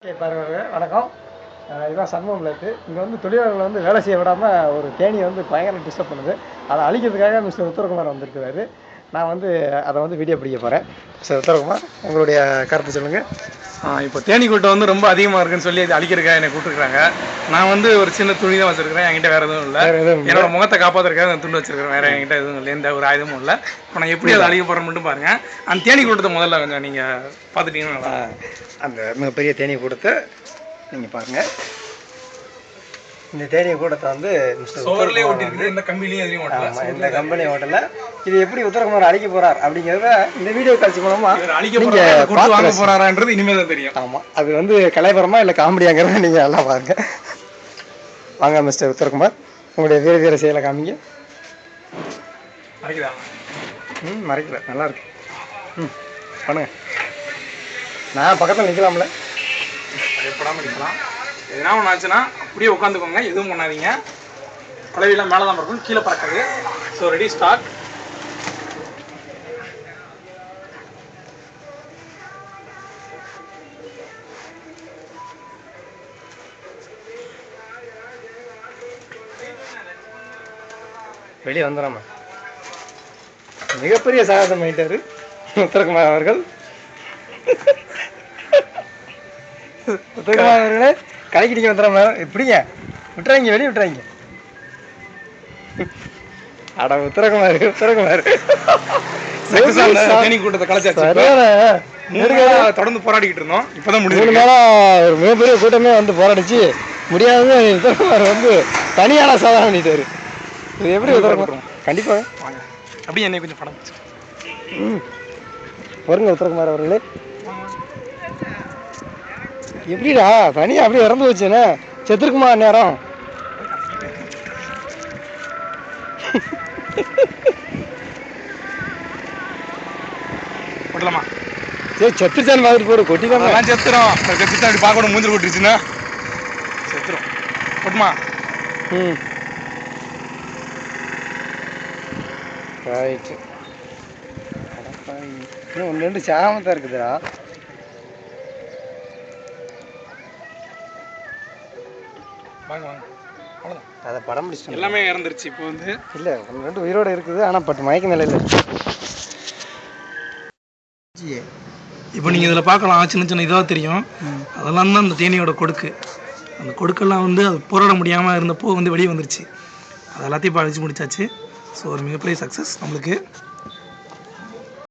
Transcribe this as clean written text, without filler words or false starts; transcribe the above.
வணக்கம். இதுதான் சண்முகம் லேட்டு. இங்கே வந்து தொழிலாளர்களை வந்து வேலை செய்ய விடாமல் ஒரு தேனியை வந்து பயங்கர டிஸ்டர்ப் பண்ணுது. அதை அழிக்கிறதுக்காக மிஸ்டர் உத்தரகுமார் வந்திருக்கிறாரு. நான் வந்து அதை வந்து வீடியோ பிடிக்க போகிறேன். மிஸ்டர் உத்தரகுமார், உங்களுடைய கருத்து சொல்லுங்கள். இப்போ தேனி கூட்டம் வந்து ரொம்ப அதிகமாக இருக்குன்னு சொல்லி அது அழிக்கிறதுக்காக என்னை கூப்பிட்டுருக்காங்க. நான் வந்து ஒரு சின்ன துணி தான் வச்சுருக்கிறேன். என்கிட்ட வேறு எதுவும் இல்லை. என்னோட முகத்தை காப்பாற்றுறதுக்காக அந்த துண்டு வச்சுருக்கிறேன். வேறு என்கிட்ட எதுவும் இல்லை, எந்த ஒரு ஆயுதமும் இல்லை. இப்போ நான் எப்படி அதை அழிக்க போகிறேன் மட்டும் பாருங்கள். அந்த தேனி கூட்டத்தை முதல்ல கொஞ்சம் நீங்கள் பார்த்துட்டீங்கன்னா அந்த மிகப்பெரிய தேனி கூட்டத்தை நீங்கள் பாருங்கள். இந்த தேனிய கூட்டத்தை வந்து சோர்லேயே ஓட்டிருக்கு. இந்த கம்பெனிலையும் எதுலையும் ஓட்டல. இந்த கம்பெனி ஓட்டல. இது எப்படி உத்தரகுமார் அழிக்க போறார் அப்படிங்கிறத இந்த வீடியோ காட்சி மூலமா நீங்க வாங்க போறாரான்றது இனிமேல் தான் தெரியும். ஆமாம், அது வந்து கலைபரமா இல்லை காமெடியாங்கிறத நீங்கள் நல்லா பாருங்க. வாங்க மிஸ்டர் உத்தரகுமார், உங்களுடைய வீர செயலை காமிங்க. மறைக்குதா? மறைக்கல, நல்லா இருக்கு. பண்ணுங்க. நான் பக்கத்தில் நிற்கலாம்ல? எப்படாமல் நிற்கலாம். எதுனா ஒன்று ஆச்சுன்னா அப்படியே உட்காந்துக்கோங்க, எதுவும் பண்ணாதீங்க. பழவிலாம் மேலே தான் இருக்கும், கீழே பறக்காது. So ready, start. வெளியே வந்துடாம மிகப்பெரிய சாகசம் ஆயிட்டாரு உத்தரகுமார் அவர்கள். உத்தரகுமார் அவர்களே, கலைக்கிட்டீங்க வந்துடாம. எப்படிங்க விட்டுறாங்க, வெளியே விட்டுறாங்க. அட உத்தரகுமார், உத்தரகுமார் தேனி கூட்டத்தை கலைச்சாச்சு. தொடர்ந்து போராடிக்கிட்டு இருந்தோம். இப்போதான் முடிஞ்சு. ஒரு மிகப்பெரிய கூட்டமே வந்து போராடிச்சு முடியாது. உத்தரகுமார் வந்து தனியான சாதனை பண்ணிட்டாரு. இது எப்படி உத்தரகுமார்? கண்டிப்பாக வாங்க, அப்படியே என்னை கொஞ்சம் படம் வருங்க உத்தரகுமார் அவர்களே. எப்படிடா தனியா அப்படியே இறந்து வச்சுன்னு செத்துருக்குமா நேரம்? போடலாமா? சரி, செத்துச்சான்னு பார்த்துட்டு போடு. கொட்டிதான் செத்துரும். செத்துட்டு அப்படி பார்க்கணும், மூஞ்சில் கொட்டிருச்சுன்னா செத்துரும். போட்டுமா? ரைட்டு. இன்னும் ஒன்று ரெண்டு சாமத்தான் இருக்குதுடா. வாங்க வாங்க, அவ்வளோதான். அதை படம் பிடிச்சிட்டு எல்லாமே இறந்துருச்சு. இப்போ வந்து இல்லை, ஒன்று ரெண்டு உயிரோடு இருக்குது. ஆனால் பட் மயக்க நிலையில். இப்போ நீங்கள் இதில் பார்க்கலாம், சின்ன சின்ன இதாக தெரியும். அதெல்லாம் தான் அந்த தேனியோட கொடுக்கு. அந்த கொடுக்கெல்லாம் வந்து அது போராட முடியாமல் இருந்தப்போ வந்து வெளியே வந்துருச்சு. அது எல்லாத்தையும் இப்போ அழிச்சு முடிச்சாச்சு. ஸோ ஒரு மிகப்பெரிய சக்ஸஸ் நம்மளுக்கு.